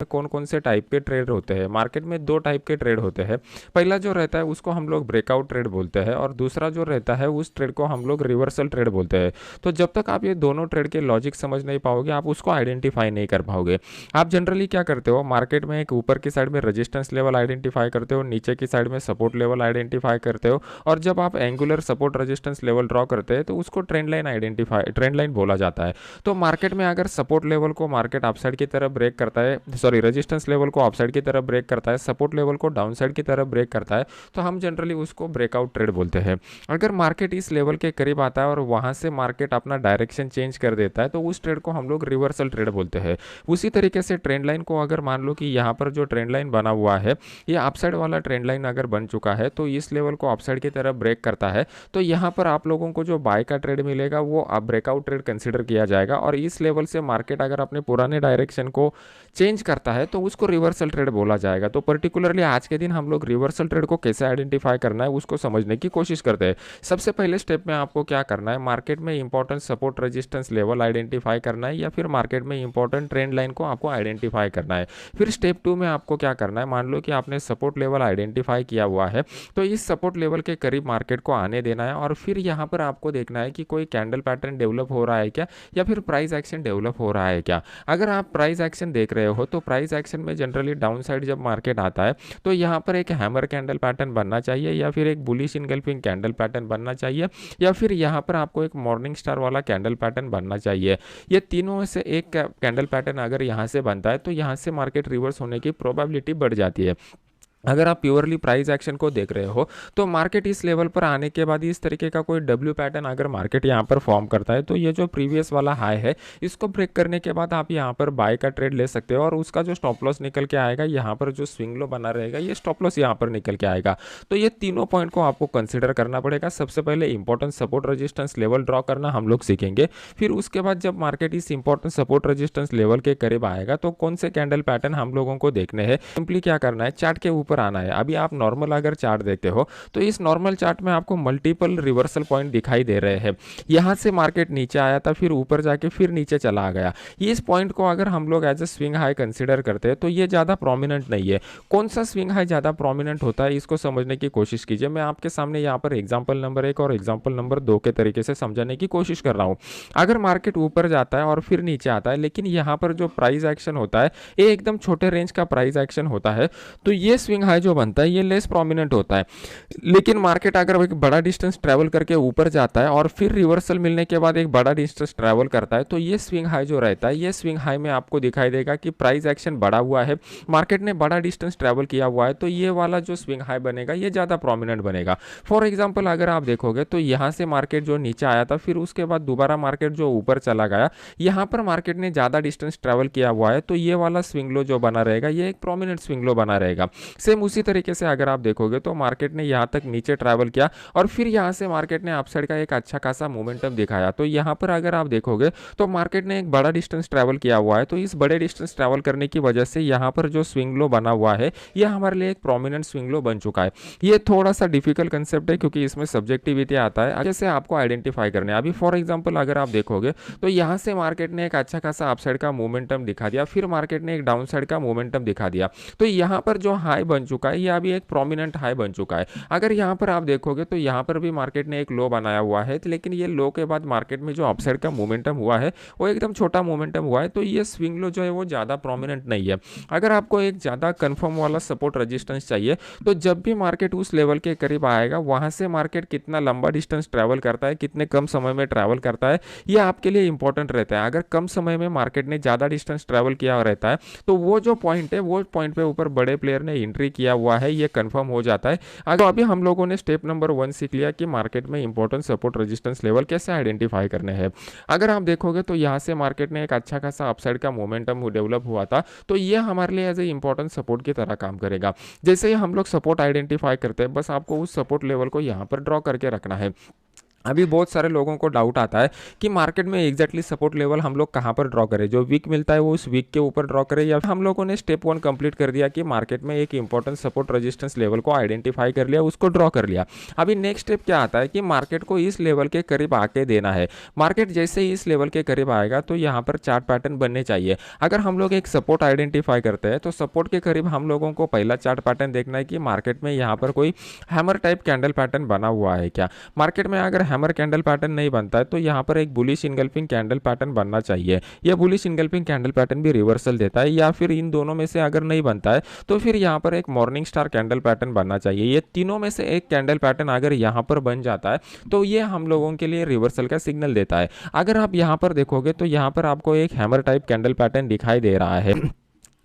कौन कौन से टाइप के ट्रेड होते हैं। मार्केट में दो टाइप के ट्रेड होते हैं। पहला जो रहता है उसको हम लोग ब्रेकआउट ट्रेड बोलते हैं और दूसरा जो रहता है उस ट्रेड को हम लोग रिवर्सल ट्रेड बोलते हैं। तो जब तक आप ये दोनों ट्रेड के लॉजिक समझ नहीं पाओगे आप उसको आइडेंटिफाई नहीं कर पाओगे। आप जनरली क्या करते हो, मार्केट में एक ऊपर की साइड में रेजिस्टेंस लेवल आइडेंटिफाई करते हो, नीचे की साइड में सपोर्ट लेवल आइडेंटिफाई करते हो, और जब आप angular support resistance level draw करते हैं तो उसको ट्रेंड लाइन बोला जाता है। तो मार्केट में अगर सपोर्ट लेवल को मार्केट अपसाइड की तरफ ब्रेक करता है, सॉरी रेजिस्टेंस लेवल को अपसाइड की तरफ ब्रेक करता है, सपोर्ट लेवल को डाउनसाइड की तरफ ब्रेक करता है, तो हम जनरली उसको ब्रेकआउट ट्रेड बोलते हैं। अगर मार्केट इस लेवल के करीब आता है और वहां से मार्केट अपना डायरेक्शन चेंज कर देता है तो उस ट्रेड को हम लोग रिवर्सल ट्रेड बोलते हैं। उसी तरीके से ट्रेंड लाइन को अगर मान लो कि यहाँ पर जो ट्रेंड लाइन बना हुआ है ये अपसाइड वाला ट्रेंड लाइन अगर बन चुका है तो इस लेवल को अपसाइड की तरफ ब्रेक करता है, तो यहाँ पर आप लोगों को जो बाय का ट्रेड मिलेगा वो अब ब्रेकआउट ट्रेड कंसिडर किया जाएगा। और इस लेवल से मार्केट अगर अपने पुराने डायरेक्शन को चेंज करता है तो उसको रिवर्सल ट्रेड बोला जाएगा। तो पर्टिकुलरली आज के दिन हम लोग रिवर्सल ट्रेड को कैसे आइडेंटिफाई करना है उसको समझने की कोशिश करते हैं। सबसे पहले स्टेप में आपको क्या करना है, मार्केट में important support resistance level identify करना है या फिर मार्केट में इंपॉर्टेंट ट्रेंड लाइन को आपको आइडेंटिफाई करना है। फिर स्टेप 2 में आपको क्या करना है, मान लो कि आपने सपोर्ट लेवल आइडेंटिफाई किया हुआ है तो इस सपोर्ट लेवल के करीब मार्केट को आने देना है और फिर यहाँ पर आपको देखना है कि कोई कैंडल पैटर्न डेवलप हो रहा है क्या या फिर प्राइस एक्शन डेवलप हो रहा है क्या। अगर आप प्राइस एक्शन देख रहे हो तो प्राइस एक्शन में जनरली डाउन साइड जब मार्केट आता है तो यहाँ पर एक हैमर कैंडल पैटर्न बनना चाहिए या फिर एक बुलिश इनगल्फिंग कैंडल पैटर्न बनना चाहिए या फिर यहाँ पर आपको एक मॉर्निंग स्टार वाला कैंडल पैटर्न बनना चाहिए। ये तीनों में से एक कैंडल पैटर्न अगर यहाँ से बनता है तो यहाँ से मार्केट रिवर्स होने की प्रोबेबिलिटी बढ़ जाती है। अगर आप प्योरली प्राइस एक्शन को देख रहे हो तो मार्केट इस लेवल पर आने के बाद इस तरीके का कोई डब्ल्यू पैटर्न अगर मार्केट यहाँ पर फॉर्म करता है तो ये जो प्रीवियस वाला हाई है इसको ब्रेक करने के बाद आप यहाँ पर बाय का ट्रेड ले सकते हो और उसका जो स्टॉप लॉस निकल के आएगा, यहाँ पर जो स्विंग लो बना रहेगा ये स्टॉप लॉस यहाँ पर निकल के आएगा। तो ये तीनों पॉइंट को आपको कंसिडर करना पड़ेगा। सबसे पहले important support resistance level draw करना हम लोग सीखेंगे, फिर उसके बाद जब मार्केट इस इंपॉर्टेंट सपोर्ट रेजिस्टेंस लेवल के करीब आएगा तो कौन से कैंडल पैटर्न हम लोगों को देखने हैं। सिंपली क्या करना है, चार्ट के ऊपर आना है। अभी आप नॉर्मल अगर चार्ट देखते हो तो इस नॉर्मल चार्ट में आपको मल्टीपल रिवर्सल पॉइंट दिखाई दे रहे हैं। यहां से मार्केट नीचे आया था, फिर ऊपर जाके फिर नीचे चला आ गया। ये इस पॉइंट को अगर हम लोग as a swing high consider करते हैं तो ये ज्यादा प्रोमिनेंट नहीं है। कौन सा स्विंग हाई ज्यादा प्रोमिनेंट होता है इसको समझने की कोशिश कीजिए। मैं आपके सामने यहाँ पर एग्जाम्पल नंबर 1 और एग्जाम्पल नंबर 2 के तरीके से समझाने की कोशिश कर रहा हूँ। अगर मार्केट ऊपर जाता है और फिर नीचे आता है लेकिन यहाँ पर जो प्राइस एक्शन होता है ये एकदम छोटे रेंज का प्राइस एक्शन होता है, तो ये स्विंग हाई जो बनता है ये लेस प्रोमिनेंट होता है। लेकिन मार्केट अगर एक बड़ा डिस्टेंस ट्रैवल करके ऊपर जाता है और फिर रिवर्सल मिलने के बाद एक बड़ा डिस्टेंस ट्रैवल करता है तो ये स्विंग हाई जो रहता है ये स्विंग हाई में आपको दिखाई देगा कि प्राइस एक्शन बढ़ा हुआ है, मार्केट ने बड़ा डिस्टेंस ट्रैवल किया हुआ है, तो ये वाला जो स्विंग हाई बनेगा ये ज़्यादा प्रोमिनेंट बनेगा। फॉर एग्जाम्पल अगर आप देखोगे तो यहाँ से मार्केट जो नीचे आया था फिर उसके बाद दोबारा मार्केट जो ऊपर चला गया, यहाँ पर मार्केट ने ज़्यादा डिस्टेंस ट्रैवल किया हुआ है तो ये वाला स्विंग लो जो बना रहेगा ये एक प्रोमिनेंट स्विंग लो बना रहेगा। सेम उसी तरीके से अगर आप देखोगे तो मार्केट ने यहाँ तक नीचे ट्रैवल किया और फिर यहाँ से मार्केट ने अपसाइड का एक अच्छा खासा मोमेंटम दिखाया, तो यहाँ पर अगर आप देखोगे तो मार्केट ने एक बड़ा डिस्टेंस ट्रैवल किया हुआ है, तो इस बड़े डिस्टेंस ट्रैवल करने की वजह से यहाँ पर जो स्विंग लो बना हुआ है ये हमारे लिए एक प्रोमिनेंट स्विंग लो बन चुका है। ये थोड़ा सा डिफिकल्ट कंसेप्ट है क्योंकि इसमें सब्जेक्टिविटी आता है, जैसे आपको आइडेंटिफाई करने। अभी फॉर एग्जाम्पल अगर आप देखोगे तो यहाँ से मार्केट ने एक अच्छा खासा अपसाइड का मोमेंटम दिखा दिया, फिर मार्केट ने एक डाउन साइड का मोमेंटम दिखा दिया, तो यहाँ पर जो हाई बन चुका है ये अभी एक प्रोमिनेंट हाई बन चुका है। अगर यहाँ पर आप देखोगे तो यहाँ पर भी मार्केट ने एक लो बनाया हुआ है, लेकिन ये लो के बाद मार्केट में जो अपसाइड का मोमेंटम हुआ है वो एकदम छोटा मोमेंटम हुआ है, तो ये स्विंग लो जो है वो ज़्यादा प्रोमिनेंट नहीं है। अगर आपको एक ज़्यादा कंफर्म वाला सपोर्ट रेजिस्टेंस चाहिए तो जब भी मार्केट उस लेवल के करीब आएगा वहाँ से मार्केट कितना लंबा डिस्टेंस ट्रैवल करता है, कितने कम समय में ट्रैवल करता है, ये आपके लिए इंपॉर्टेंट रहता है। अगर कम समय में मार्केट ने ज़्यादा डिस्टेंस ट्रैवल किया रहता है तो वो जो पॉइंट है वो पॉइंट पे ऊपर बड़े प्लेयर ने एंट्री किया हुआ है ये कंफर्म हो जाता है। अगर अभी हम लोगों ने स्टेप नंबर 1 सीख लिया कि मार्केट में इंपॉर्टेंट सपोर्ट रेजिस्टेंस लेवल कैसे आइडेंटिफाई करने हैं। अगर आप देखोगे तो यहाँ से मार्केट ने एक अच्छा खासा अपसाइड का मोमेंटम डेवलप हुआ था, तो ये हमारे लिए एज ए इंपॉर्टेंट सपोर्ट की तरह काम करेगा। जैसे ही हम लोग सपोर्ट आइडेंटिफाई करते हैं बस आपको उस सपोर्ट लेवल को यहाँ पर ड्रॉ करके रखना है। अभी बहुत सारे लोगों को डाउट आता है कि मार्केट में एग्जैक्टली सपोर्ट लेवल हम लोग कहाँ पर ड्रॉ करें, जो वीक मिलता है वो उस वीक के ऊपर ड्रॉ करें, या हम लोगों ने स्टेप 1 कंप्लीट कर दिया कि मार्केट में एक इंपॉर्टेंट सपोर्ट रेजिस्टेंस लेवल को आइडेंटिफाई कर लिया, उसको ड्रॉ कर लिया। अभी नेक्स्ट स्टेप क्या आता है कि मार्केट को इस लेवल के करीब आके देना है। मार्केट जैसे ही इस लेवल के करीब आएगा तो यहाँ पर चार्ट पैटर्न बनने चाहिए। अगर हम लोग एक सपोर्ट आइडेंटिफाई करते हैं तो सपोर्ट के करीब हम लोगों को पहला चार्ट पैटर्न देखना है कि मार्केट में यहाँ पर कोई हैमर टाइप कैंडल पैटर्न बना हुआ है क्या। मार्केट में अगर हैमर कैंडल पैटर्न नहीं बनता है तो यहाँ पर एक बुलिश इनगल्फिंग कैंडल पैटर्न बनना चाहिए। यह बुलिश इनगल्फिंग कैंडल पैटर्न भी रिवर्सल देता है, या फिर इन दोनों में से अगर नहीं बनता है तो फिर यहाँ पर एक मॉर्निंग स्टार कैंडल पैटर्न बनना चाहिए। ये तीनों में से एक कैंडल पैटर्न अगर यहाँ पर बन जाता है तो ये हम लोगों के लिए रिवर्सल का सिग्नल देता है। अगर आप यहाँ पर देखोगे तो यहाँ पर आपको एक हैमर टाइप कैंडल पैटर्न दिखाई दे रहा है।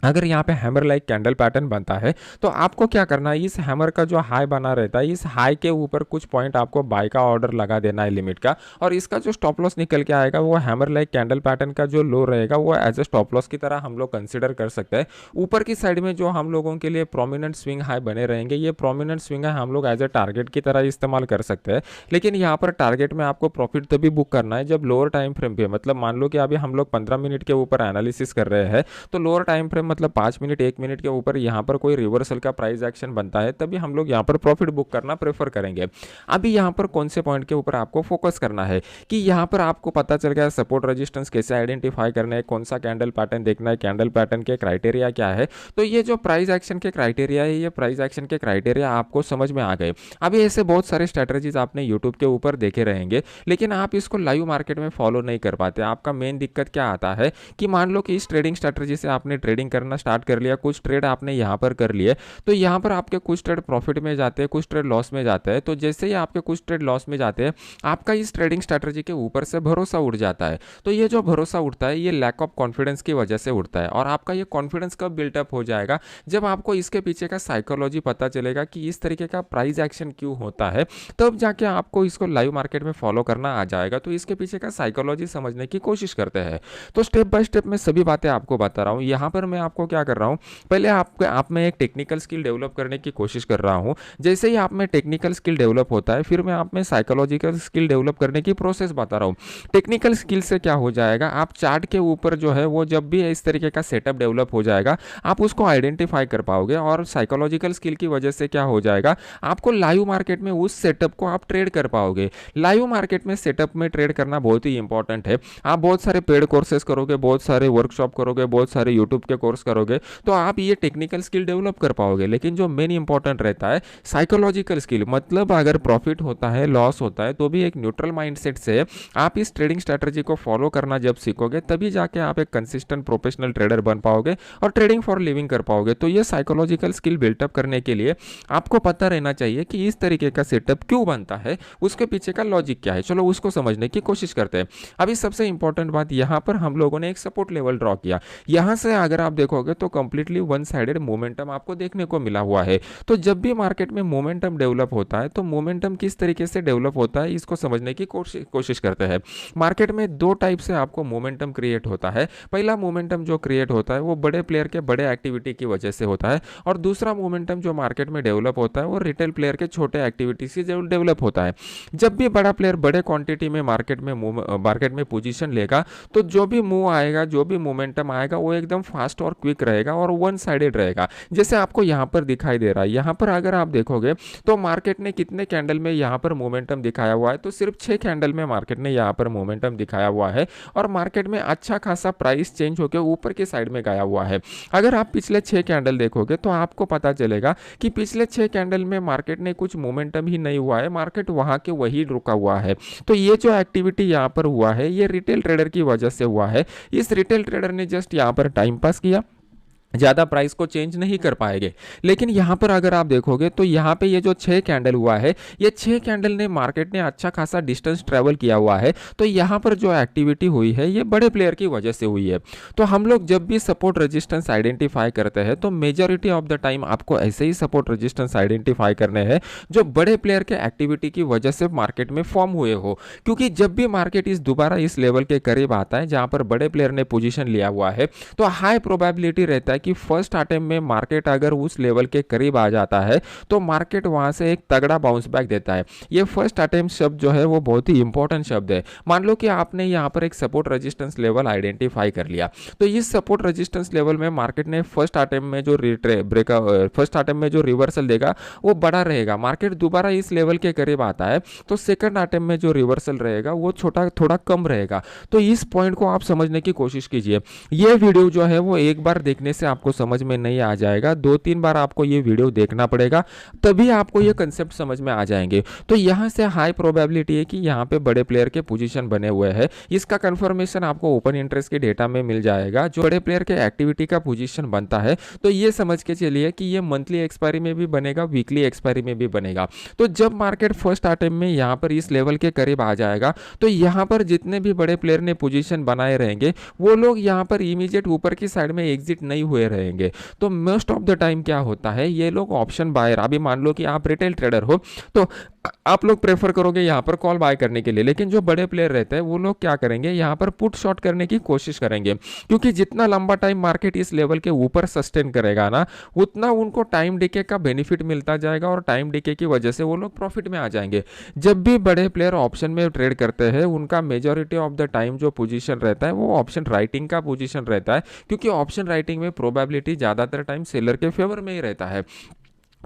अगर यहाँ पे हैमर लाइक कैंडल पैटर्न बनता है तो आपको क्या करना है, इस हैमर का जो हाई बना रहता है, इस हाई के ऊपर कुछ पॉइंट आपको बाय का ऑर्डर लगा देना है लिमिट का, और इसका जो स्टॉप लॉस निकल के आएगा वो हैमर लाइक कैंडल पैटर्न का जो लो रहेगा वो एज ए स्टॉप लॉस की तरह हम लोग कंसिडर कर सकते हैं। ऊपर की साइड में जो हम लोगों के लिए प्रोमिनेंट स्विंग हाई बने रहेंगे, ये प्रोमिनेंट स्विंग हाई हम लोग एज ए टारगेट की तरह इस्तेमाल कर सकते हैं। लेकिन यहाँ पर टारगेट में आपको प्रॉफिट तभी बुक करना है जब लोअर टाइम फ्रेम पे, मतलब मान लो कि अभी हम लोग 15 मिनट के ऊपर एनालिसिस कर रहे हैं, तो लोअर टाइम फ्रेम मतलब 5 मिनट 1 मिनट के ऊपर यहाँ पर कोई रिवर्सल का प्राइस एक्शन बनता है, तभी हम लोग यहाँ पर प्रॉफिट बुक करना प्रेफर करेंगे। अभी यहाँ पर कौन से पॉइंट के ऊपर आपको फोकस करना है कि यहाँ पर आपको पता चल गया सपोर्ट रेजिस्टेंस कैसे आइडेंटिफाई करना है, कौन सा कैंडल पैटर्न देखना है, कैंडल पैटर्न के क्राइटेरिया क्या है। तो ये जो प्राइस एक्शन के क्राइटेरिया है, ये प्राइस एक्शन के क्राइटेरिया आपको समझ में आ गए। अभी ऐसे बहुत सारे स्ट्रेटजीज आपने यूट्यूब के ऊपर देखे रहेंगे, लेकिन आप इसको लाइव मार्केट में फॉलो नहीं कर पाते। आपका मेन दिक्कत क्या आता है कि मान लो कि इस ट्रेडिंग स्ट्रेटजी से आपने ट्रेडिंग करना स्टार्ट कर लिया, कुछ ट्रेड आपने यहाँ पर कर लिए, तो यहाँ पर आपके कुछ ट्रेड प्रॉफिट में जाते हैं, कुछ ट्रेड लॉस में जाते हैं। तो जैसे ही आपके कुछ ट्रेड लॉस में जाते हैं, आपका इस ट्रेडिंग स्ट्रैटेजी के ऊपर से भरोसा उठ जाता है। तो ये जो भरोसा उठता है, ये लैक ऑफ कॉन्फिडेंस की वजह से उठता है। और आपका ये कॉन्फिडेंस कब बिल्टअप हो जाएगा, जब आपको इसके पीछे का साइकोलॉजी पता चलेगा कि इस तरीके का प्राइस एक्शन क्यों होता है, तब जाके आपको इसको लाइव मार्केट में फॉलो करना आ जाएगा। तो इसके पीछे का साइकोलॉजी समझने की कोशिश करते हैं। तो स्टेप बाय स्टेप मैं सभी बातें आपको बता रहा हूँ। यहाँ पर मैं आपको क्या कर रहा हूँ, पहले आप में एक टेक्निकल स्किल डेवलप करने की कोशिश कर रहा हूँ। जैसे ही आप में टेक्निकल स्किल डेवलप होता है, फिर मैं आप में साइकोलॉजिकल स्किल डेवलप करने की प्रोसेस बता रहा हूँ। टेक्निकल स्किल से क्या हो जाएगा, आप चार्ट के ऊपर जो है वो जब भी इस तरीके का सेटअप डेवलप हो जाएगा, आप उसको आइडेंटिफाई कर पाओगे। और साइकोलॉजिकल स्किल की वजह से क्या हो जाएगा, आपको लाइव मार्केट में उस सेटअप को आप ट्रेड कर पाओगे। लाइव मार्केट में सेटअप में ट्रेड करना बहुत ही इंपॉर्टेंट है। आप बहुत सारे पेड कोर्सेज करोगे, बहुत सारे वर्कशॉप करोगे, बहुत सारे यूट्यूब के कोर्स करोगे, तो आप ये टेक्निकल स्किल डेवलप कर पाओगे। लेकिन जो मेन इंपॉर्टेंट रहता है साइकोलॉजिकल स्किल, मतलब अगर प्रॉफिट होता है, लॉस होता है, तो भी एक न्यूट्रल माइंडसेट से आप इस ट्रेडिंग स्ट्रैटेजी को फॉलो करना जब सीखोगे, तभी जाके आप एक कंसिस्टेंट प्रोफेशनल ट्रेडर बन पाओगे और ट्रेडिंग फॉर लिविंग कर पाओगे। तो ये साइकोलॉजिकल स्किल बिल्टअप करने के लिए आपको पता रहना चाहिए कि इस तरीके का सेटअप क्यों बनता है, उसके पीछे का लॉजिक क्या है। चलो उसको समझने की कोशिश करते हैं। अभी सबसे इंपॉर्टेंट बात, यहाँ पर हम लोगों ने एक सपोर्ट लेवल ड्रॉ किया। यहाँ से अगर आप देखोगे तो कंप्लीटली वन साइडेड मोमेंटम आपको देखने को मिला हुआ है। तो जब भी मार्केट में मोमेंटम डेवलप होता है, तो मोमेंटम किस तरीके से डेवलप होता है इसको समझने की कोशिश करते हैं। मार्केट में दो टाइप से आपको मोमेंटम क्रिएट होता है। पहला मोमेंटम जो क्रिएट होता है वो बड़े प्लेयर के बड़े एक्टिविटी की वजह से होता है, और दूसरा मोमेंटम जो मार्केट में डेवलप होता है वो रिटेल प्लेयर के छोटे एक्टिविटी से डेवलप होता है। जब भी बड़ा प्लेयर बड़े क्वांटिटी में मार्केट में पोजीशन लेगा, तो जो भी मूव आएगा, जो भी मोमेंटम आएगा, वो एकदम फास्ट और क्विक रहेगा और वन साइडेड रहेगा। जैसे आपको यहाँ पर दिखाई दे रहा है, यहाँ पर अगर आप देखोगे तो मार्केट ने कितने कैंडल में यहाँ पर मोमेंटम दिखाया हुआ है, तो सिर्फ 6 कैंडल में मार्केट ने यहाँ पर मोमेंटम दिखाया हुआ है, और मार्केट में अच्छा खासा प्राइस चेंज होकर ऊपर की साइड में गया हुआ है। अगर आप पिछले 6 कैंडल देखोगे तो आपको पता चलेगा कि पिछले 6 कैंडल में मार्केट ने कुछ मोमेंटम ही नहीं हुआ है, मार्केट वहां के वही रुका हुआ है। तो ये जो एक्टिविटी यहाँ पर हुआ है, ये रिटेल ट्रेडर की वजह से हुआ है। इस रिटेल ट्रेडर ने जस्ट यहाँ पर टाइम पास किया, ज़्यादा प्राइस को चेंज नहीं कर पाएंगे। लेकिन यहाँ पर अगर आप देखोगे तो यहाँ पे ये जो 6 कैंडल हुआ है, ये 6 कैंडल ने मार्केट ने अच्छा खासा डिस्टेंस ट्रेवल किया हुआ है। तो यहाँ पर जो एक्टिविटी हुई है, ये बड़े प्लेयर की वजह से हुई है। तो हम लोग जब भी सपोर्ट रेजिस्टेंस आइडेंटिफाई करते हैं, तो मेजॉरिटी ऑफ द टाइम आपको ऐसे ही सपोर्ट रेजिस्टेंस आइडेंटिफाई करने हैं जो बड़े प्लेयर के एक्टिविटी की वजह से मार्केट में फॉर्म हुए हो। क्योंकि जब भी मार्केट दोबारा इस लेवल के करीब आता है जहाँ पर बड़े प्लेयर ने पोजिशन लिया हुआ है, तो हाई प्रोबेबिलिटी रहता है कि फर्स्ट अटेम्प्ट में मार्केट अगर उस लेवल के करीब आ जाता है तो मार्केट वहां से एक तगड़ा बाउंस बैक देता है। ये फर्स्ट अटेम्प्ट शब्द जो है वो बहुत ही इंपॉर्टेंट शब्द है। मान लो कि आपने यहाँ पर एक सपोर्ट रेजिस्टेंस लेवल आइडेंटिफाई कर लिया, तो इस सपोर्ट रेजिस्टेंस लेवल में मार्केट ने फर्स्ट अटेम्प्ट में जो फर्स्ट अटेम्प्ट में जो रिवर्सल देगा वो बड़ा रहेगा। मार्केट दोबारा इस लेवल के करीब आता है तो सेकंड अटेम्प्ट में जो रिवर्सल रहेगा वो छोटा थोड़ा कम रहेगा। तो इस पॉइंट को आप समझने की कोशिश कीजिए। ये वीडियो जो है वो एक बार देखने से आपको समझ में नहीं आ जाएगा, 2-3 बार आपको ये वीडियो देखना पड़ेगा, तभी आपको ये कंसेप्ट समझ में आ जाएंगे। तो यहाँ से हाई प्रोबेबिलिटी है कि यहाँ पे बड़े प्लेयर के पोजीशन बने हुए हैं। इसका कंफर्मेशन आपको ओपन इंटरेस्ट के डेटा में मिल जाएगा, जो बड़े प्लेयर के एक्टिविटी का पोजीशन बनता है। तो ये समझ के चलिए कि ये मंथली एक्सपायरी में भी बनेगा, वीकली एक्सपायरी में भी बनेगा। तो जब मार्केट फर्स्ट अटेम्प्ट में यहाँ पर इस लेवल के करीब आ जाएगा तो यहाँ पर जितने भी बड़े प्लेयर ने पोजीशन बनाए रहेंगे वो लोग यहाँ पर इमीडिएट ऊपर की साइड में एग्जिट नहीं हुए रहेंगे। तो मोस्ट ऑफ द टाइम क्या होता है, ये लोग ऑप्शन बायर, अभी मान लो कि आप रिटेल ट्रेडर हो तो आप लोग प्रेफर करोगे यहाँ पर कॉल बाय करने के लिए, लेकिन जो बड़े प्लेयर रहते हैं वो लोग क्या करेंगे, यहाँ पर पुट शॉर्ट करने की कोशिश करेंगे, क्योंकि जितना लंबा टाइम मार्केट इस लेवल के ऊपर सस्टेन करेगा ना उतना उनको टाइम डिके का बेनिफिट मिलता जाएगा और टाइम डिके की वजह से वो लोग प्रॉफिट में आ जाएंगे। जब भी बड़े प्लेयर ऑप्शन में ट्रेड करते हैं उनका मेजॉरिटी ऑफ द टाइम जो पोजीशन रहता है वो ऑप्शन राइटिंग का पोजीशन रहता है, क्योंकि ऑप्शन राइटिंग में प्रोबेबिलिटी ज़्यादातर टाइम सेलर के फेवर में ही रहता है।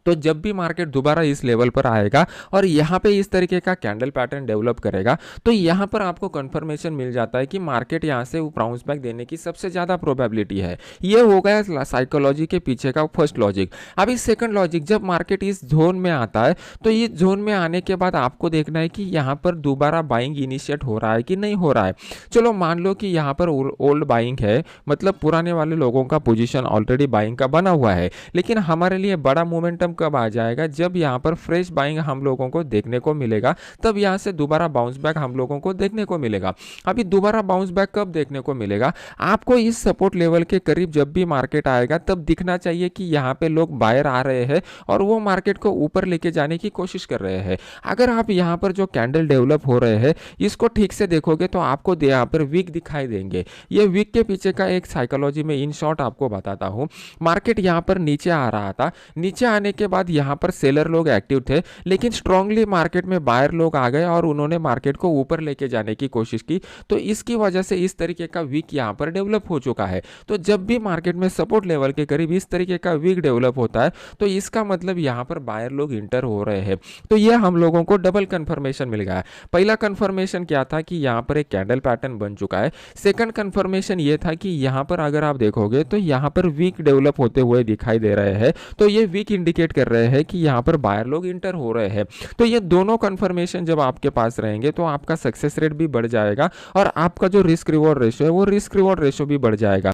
तो जब भी मार्केट दोबारा इस लेवल पर आएगा और यहाँ पे इस तरीके का कैंडल पैटर्न डेवलप करेगा तो यहाँ पर आपको कंफर्मेशन मिल जाता है कि मार्केट यहाँ से बाउंस बैक देने की सबसे ज़्यादा प्रोबेबिलिटी है। ये हो गया साइकोलॉजी के पीछे का फर्स्ट लॉजिक। अभी सेकंड लॉजिक, जब मार्केट इस जोन में आता है तो ये जोन में आने के बाद आपको देखना है कि यहाँ पर दोबारा बाइंग इनिशिएट हो रहा है कि नहीं हो रहा है। चलो मान लो कि यहाँ पर ओल्ड बाइंग है, मतलब पुराने वाले लोगों का पोजिशन ऑलरेडी बाइंग का बना हुआ है, लेकिन हमारे लिए बड़ा मोमेंटम कब आ जाएगा, जब यहाँ पर फ्रेश बाइंग हम लोगों को देखने को मिलेगा, तब यहाँ से दोबारा बाउंस बैक हम लोगों को देखने को मिलेगा। अभी दोबारा बाउंस बैक कब देखने को मिलेगा, आपको इस सपोर्ट लेवल के करीब जब भी मार्केट आएगा तब दिखना चाहिए कि यहाँ पे लोग बायर आ रहे हैं और वो मार्केट को ऊपर लेके जाने की कोशिश कर रहे हैं। अगर आप यहाँ पर जो कैंडल डेवलप हो रहे हैं इसको ठीक से देखोगे तो आपको यहाँ पर वीक दिखाई देंगे। ये वीक के पीछे का एक साइकोलॉजी में इन शॉर्ट आपको बताता हूँ। मार्केट यहाँ पर नीचे आ रहा था, नीचे आने के बाद यहाँ पर सेलर लोग एक्टिव थे, लेकिन स्ट्रांगली मार्केट में बायर लोग आ गए और उन्होंने मार्केट को ऊपर लेके जाने की कोशिश की। तो इसकी वजह से इस तरीके का वीक यहाँ पर डेवलप हो चुका है। तो जब भी मार्केट में सपोर्ट लेवल के करीब इस तरीके का वीक डेवलप होता है तो इसका मतलब यहाँ पर बायर लोग इंटर हो रहे हैं। तो ये हम लोगों को डबल कंफर्मेशन मिल गया है। पहला कंफर्मेशन क्या था कि यहाँ पर एक कैंडल पैटर्न बन चुका है। सेकंड कंफर्मेशन ये था कि यहाँ पर अगर आप देखोगे तो यहाँ पर वीक डेवलप होते हुए दिखाई दे रहे हैं। तो ये वीक इंडिकेट कर रहे हैं कि यहाँ पर बायर लोग इंटर हो रहे हैं। तो ये दोनों कंफर्मेशन जब आपके पास रहेंगे तो आपका सक्सेस रेट भी बढ़ जाएगा और आपका जो रिस्क रिवॉर्ड रेशियो है वो रिस्क रिवॉर्ड रेशियो भी बढ़ जाएगा।